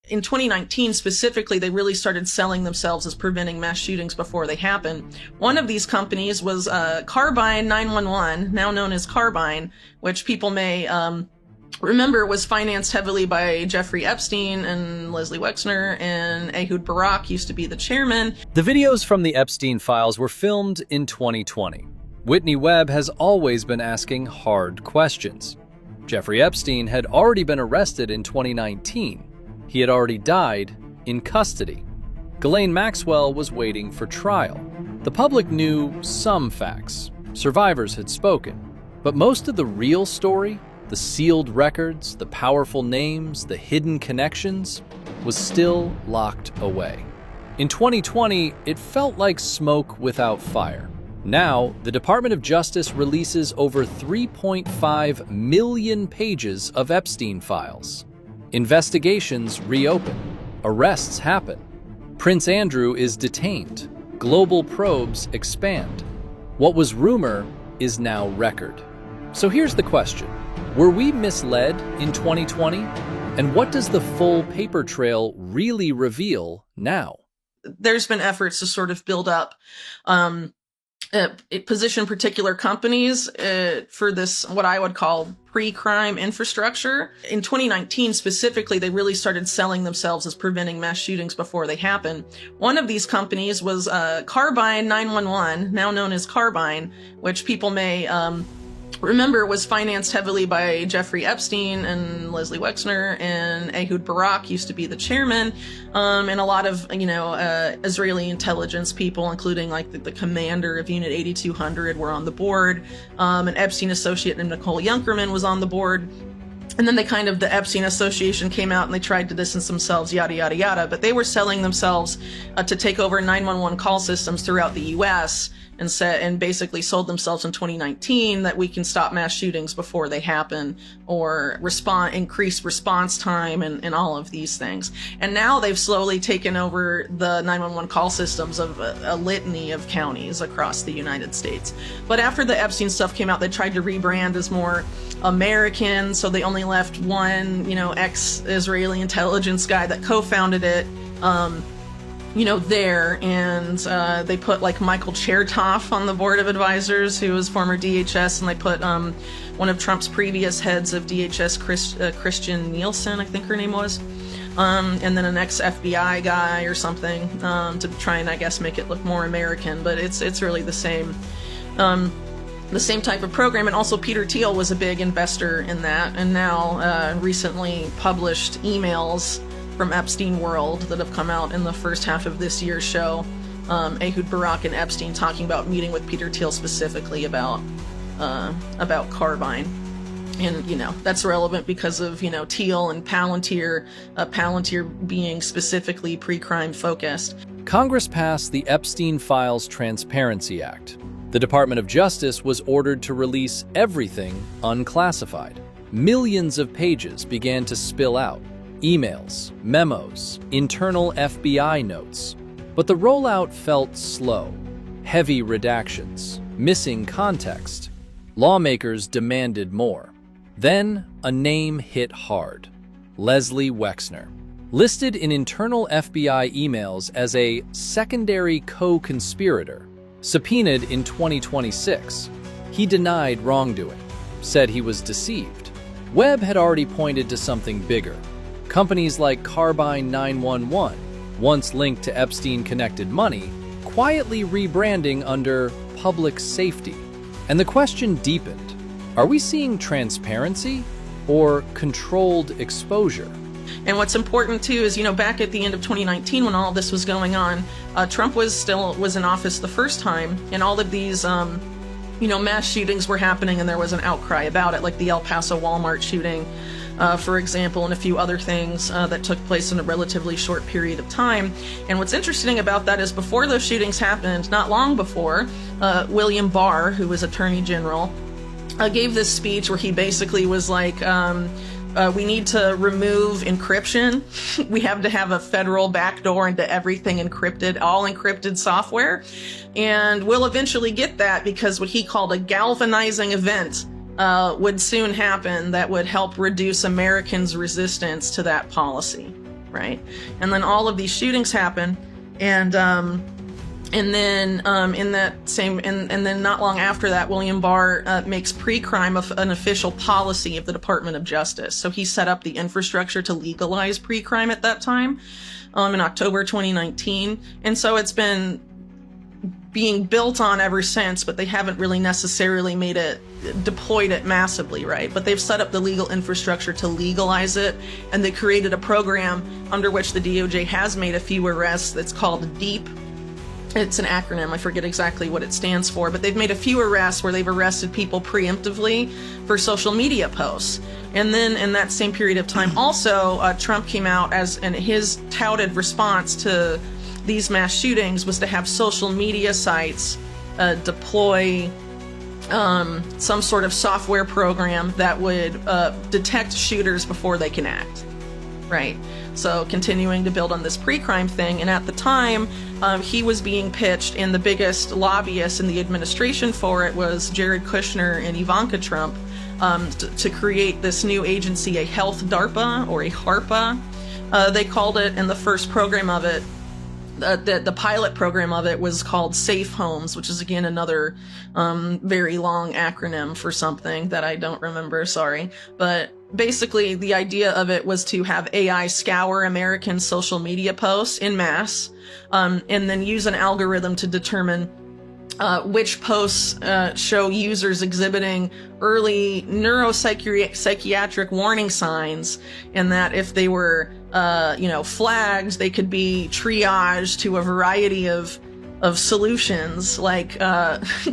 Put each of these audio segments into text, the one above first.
In 2019 specifically, they really started selling themselves as preventing mass shootings before they happen. One of these companies was Carbine 911, now known as Carbine, which people may remember was financed heavily by Jeffrey Epstein and Leslie Wexner, and Ehud Barak used to be the chairman. The videos from the Epstein files were filmed in 2020. Whitney Webb has always been asking hard questions. Jeffrey Epstein had already been arrested in 2019. He had already died in custody. Ghislaine Maxwell was waiting for trial. The public knew some facts. Survivors had spoken. But most of the real story, the sealed records, the powerful names, the hidden connections, was still locked away. In 2020, it felt like smoke without fire. Now, the Department of Justice releases over 3.5 million pages of Epstein files. Investigations reopen. Arrests happen. Prince Andrew is detained. Global probes expand. What was rumor is now record. So here's the question. Were we misled in 2020? And what does the full paper trail really reveal now? There's been efforts to sort of build up position particular companies for this, what I would call pre-crime infrastructure. In 2019 specifically, they really started selling themselves as preventing mass shootings before they happen. One of these companies was Carbine 911, now known as Carbine, which people may remember was financed heavily by Jeffrey Epstein and Leslie Wexner, and Ehud Barak used to be the chairman, and a lot of, Israeli intelligence people, including like the commander of Unit 8200 were on the board. An Epstein associate named Nicole Junkerman was on the board. And then the Epstein Association came out and they tried to distance themselves, yada, yada, yada. But they were selling themselves to take over 911 call systems throughout the U.S. and basically sold themselves in 2019 that we can stop mass shootings before they happen, or increase response time and all of these things. And now they've slowly taken over the 911 call systems of a litany of counties across the United States. But after the Epstein stuff came out, they tried to rebrand as more American, so they only left one, ex-Israeli intelligence guy that co-founded it, there, and they put like Michael Chertoff on the board of advisors, who was former DHS, and they put one of Trump's previous heads of DHS, Christian Nielsen, I think her name was, and then an ex-FBI guy or something, to try and, I guess, make it look more American, but it's really the same type of program. And also Peter Thiel was a big investor in that, and now recently published emails from Epstein World that have come out in the first half of this year show Ehud Barak and Epstein talking about meeting with Peter Thiel specifically about Carbine. And, that's relevant because of, Thiel and Palantir, Palantir being specifically pre-crime focused. Congress passed the Epstein Files Transparency Act. The Department of Justice was ordered to release everything unclassified. Millions of pages began to spill out. Emails, memos, internal FBI notes. But the rollout felt slow. Heavy redactions, missing context. Lawmakers demanded more. Then, a name hit hard. Leslie Wexner. Listed in internal FBI emails as a secondary co-conspirator, subpoenaed in 2026. He denied wrongdoing, said he was deceived. Webb had already pointed to something bigger. Companies like Carbine 911, once linked to Epstein-connected money, quietly rebranding under public safety. And the question deepened. Are we seeing transparency or controlled exposure? And what's important too is, back at the end of 2019 when all of this was going on, Trump was in office the first time, and all of these, mass shootings were happening, and there was an outcry about it, like the El Paso Walmart shooting, for example, and a few other things that took place in a relatively short period of time. And what's interesting about that is before those shootings happened, not long before, William Barr, who was Attorney General, gave this speech where he basically was like, we need to remove encryption. We have to have a federal backdoor into everything encrypted, all encrypted software. And we'll eventually get that because what he called a galvanizing event would soon happen that would help reduce Americans' resistance to that policy. right? And then all of these shootings happen, and then in that same, and then not long after that, William Barr makes pre-crime an official policy of the Department of Justice. So he set up the infrastructure to legalize pre-crime at that time, in October 2019. And so it's been being built on ever since, but they haven't really necessarily deployed it massively, right? But they've set up the legal infrastructure to legalize it, and they created a program under which the DOJ has made a few arrests that's called DEEP. It's an acronym, I forget exactly what it stands for, but they've made a few arrests where they've arrested people preemptively for social media posts. And then in that same period of time also, Trump came out and his touted response to these mass shootings was to have social media sites deploy some sort of software program that would detect shooters before they can act, right? So continuing to build on this pre-crime thing. And at the time, he was being pitched, and the biggest lobbyist in the administration for it was Jared Kushner and Ivanka Trump, to create this new agency, a health DARPA, or a HARPA, they called it, and the first program of it, the pilot program of it was called Safe Homes, which is again another very long acronym for something that I don't remember, sorry. But basically the idea of it was to have AI scour American social media posts in mass, and then use an algorithm to determine which posts show users exhibiting early neuropsychiatric warning signs, and that if they were flagged, they could be triaged to a variety of solutions, like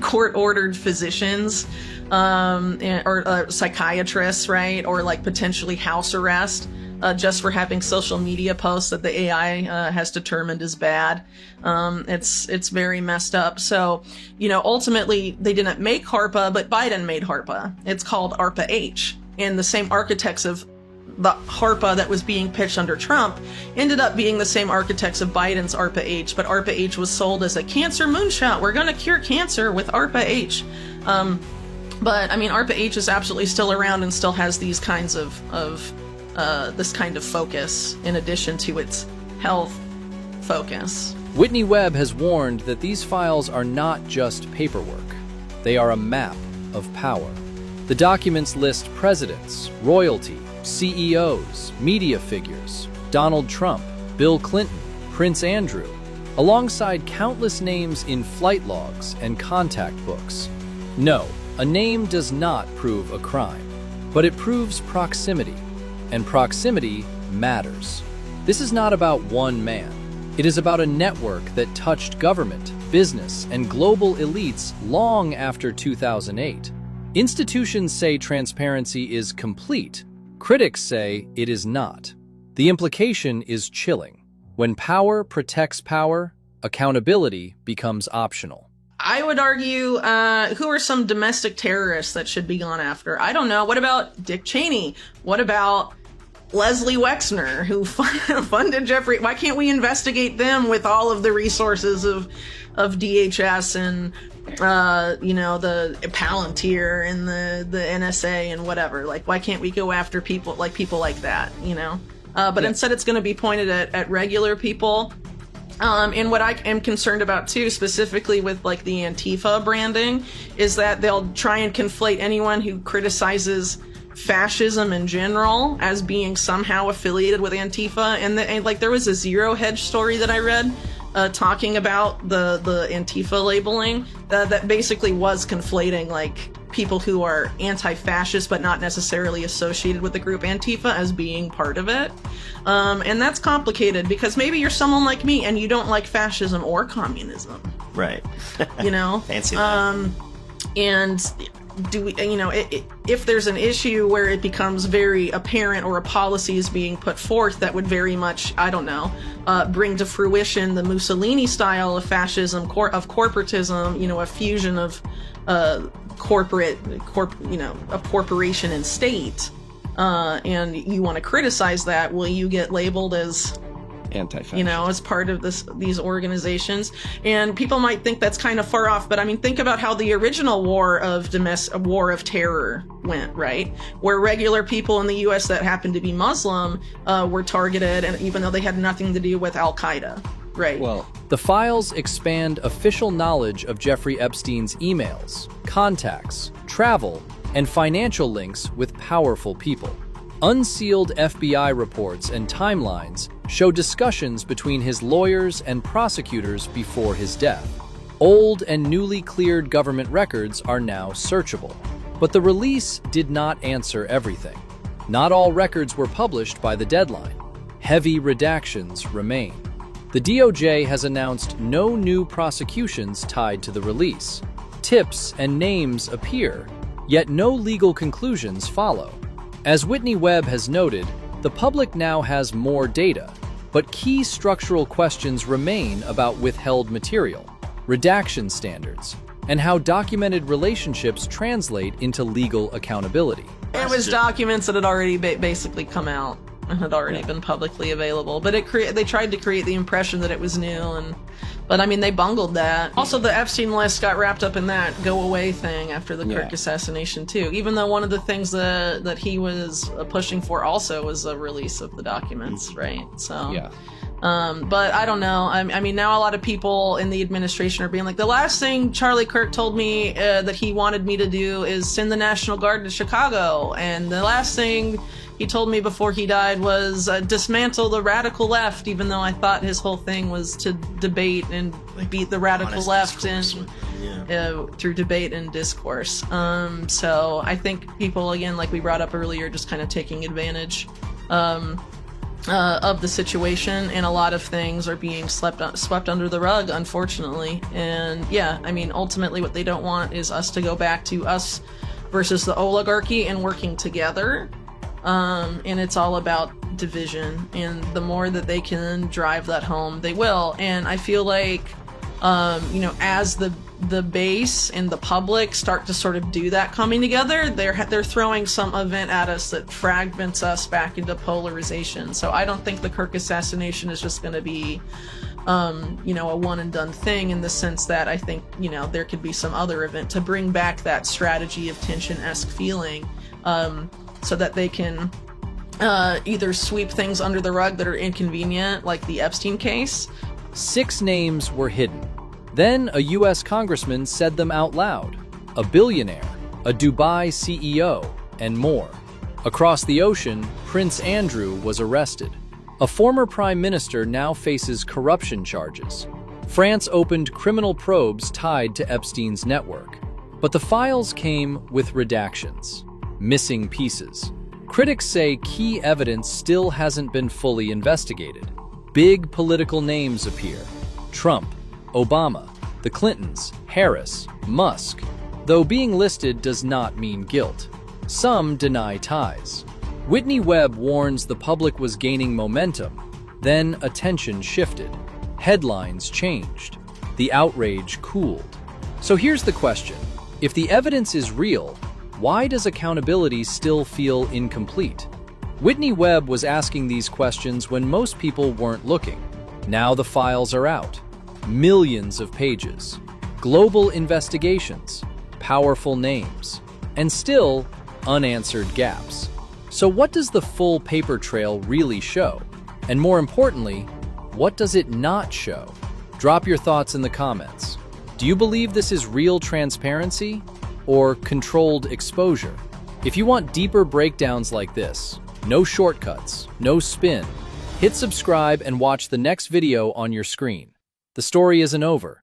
court-ordered physicians, or psychiatrists, right? Or like potentially house arrest, just for having social media posts that the AI has determined is bad. It's very messed up. So, ultimately they didn't make HARPA, but Biden made HARPA. It's called ARPA-H. And the same architects of the HARPA that was being pitched under Trump ended up being the same architects of Biden's ARPA-H, but ARPA-H was sold as a cancer moonshot. We're going to cure cancer with ARPA-H. But I mean, ARPA-H is absolutely still around and still has these kinds of this kind of focus in addition to its health focus. Whitney Webb has warned that these files are not just paperwork. They are a map of power. The documents list presidents, royalty, CEOs, media figures, Donald Trump, Bill Clinton, Prince Andrew, alongside countless names in flight logs and contact books. No, a name does not prove a crime, but it proves proximity, and proximity matters. This is not about one man. It is about a network that touched government, business, and global elites long after 2008. Institutions say transparency is complete. Critics say it is not. The implication is chilling. When power protects power, accountability becomes optional. I would argue, who are some domestic terrorists that should be gone after? I don't know. What about Dick Cheney? What about Leslie Wexner, who funded Jeffrey? Why can't we investigate them with all of the resources of DHS and the Palantir and the NSA and whatever? Like, why can't we go after people like that? But instead, it's going to be pointed at regular people. And what I am concerned about too, specifically with like the Antifa branding, is that they'll try and conflate anyone who criticizes fascism in general as being somehow affiliated with Antifa. And there was a Zero Hedge story that I read talking about the Antifa labeling that basically was conflating like people who are anti-fascist but not necessarily associated with the group Antifa as being part of it. And that's complicated because maybe you're someone like me and you don't like fascism or communism. Right. Fancy that. And do we, if there's an issue where it becomes very apparent or a policy is being put forth that would very much, bring to fruition the Mussolini style of fascism, of corporatism, a fusion of of corporation and state, and you want to criticize that, will you get labeled as you know, as part of these organizations. And people might think that's kind of far off, but I mean, think about how the original war of terror went, right? Where regular people in the U.S. that happened to be Muslim were targeted, and even though they had nothing to do with Al-Qaeda. Right. Well, the files expand official knowledge of Jeffrey Epstein's emails, contacts, travel, and financial links with powerful people. Unsealed FBI reports and timelines show discussions between his lawyers and prosecutors before his death. Old and newly cleared government records are now searchable. But the release did not answer everything. Not all records were published by the deadline. Heavy redactions remain. The DOJ has announced no new prosecutions tied to the release. Tips and names appear, yet no legal conclusions follow. As Whitney Webb has noted, the public now has more data, but key structural questions remain about withheld material, redaction standards, and how documented relationships translate into legal accountability. It was documents that had already basically come out and had already been publicly available, but they tried to create the impression that it was new, but I mean, they bungled that. Also, the Epstein list got wrapped up in that go away thing after the Kirk assassination too, even though one of the things that he was pushing for also was a release of the documents, right? So but I don't know. I mean, now a lot of people in the administration are being like, the last thing Charlie Kirk told me that he wanted me to do is send the National Guard to Chicago, and the last thing he told me before he died was dismantle the radical left, even though I thought his whole thing was to debate and beat the radical left through debate and discourse. So I think people, again, like we brought up earlier, just kind of taking advantage of the situation, and a lot of things are being swept under the rug, unfortunately. And yeah, I mean, ultimately what they don't want is us to go back to us versus the oligarchy and working together. And it's all about division, and the more that they can drive that home, they will. And I feel like, you know, as the base and the public start to sort of do that coming together, they're throwing some event at us that fragments us back into polarization. So I don't think the Kirk assassination is just going to be, you know, a one and done thing, in the sense that I think, you know, there could be some other event to bring back that strategy of tension-esque feeling, so that they can either sweep things under the rug that are inconvenient, like the Epstein case. 6 names were hidden. Then a U.S. congressman said them out loud. A billionaire, a Dubai CEO, and more. Across the ocean, Prince Andrew was arrested. A former prime minister now faces corruption charges. France opened criminal probes tied to Epstein's network. But the files came with redactions. Missing pieces. Critics say key evidence still hasn't been fully investigated. Big political names appear. Trump, Obama, the Clintons, Harris, Musk. Though being listed does not mean guilt. Some deny ties. Whitney Webb warns the public was gaining momentum. Then attention shifted. Headlines changed. The outrage cooled. So here's the question. If the evidence is real, why does accountability still feel incomplete? Whitney Webb was asking these questions when most people weren't looking. Now the files are out. Millions of pages. Global investigations. Powerful names. And still, unanswered gaps. So what does the full paper trail really show? And more importantly, what does it not show? Drop your thoughts in the comments. Do you believe this is real transparency or controlled exposure? If you want deeper breakdowns like this, no shortcuts, no spin, hit subscribe and watch the next video on your screen. The story isn't over.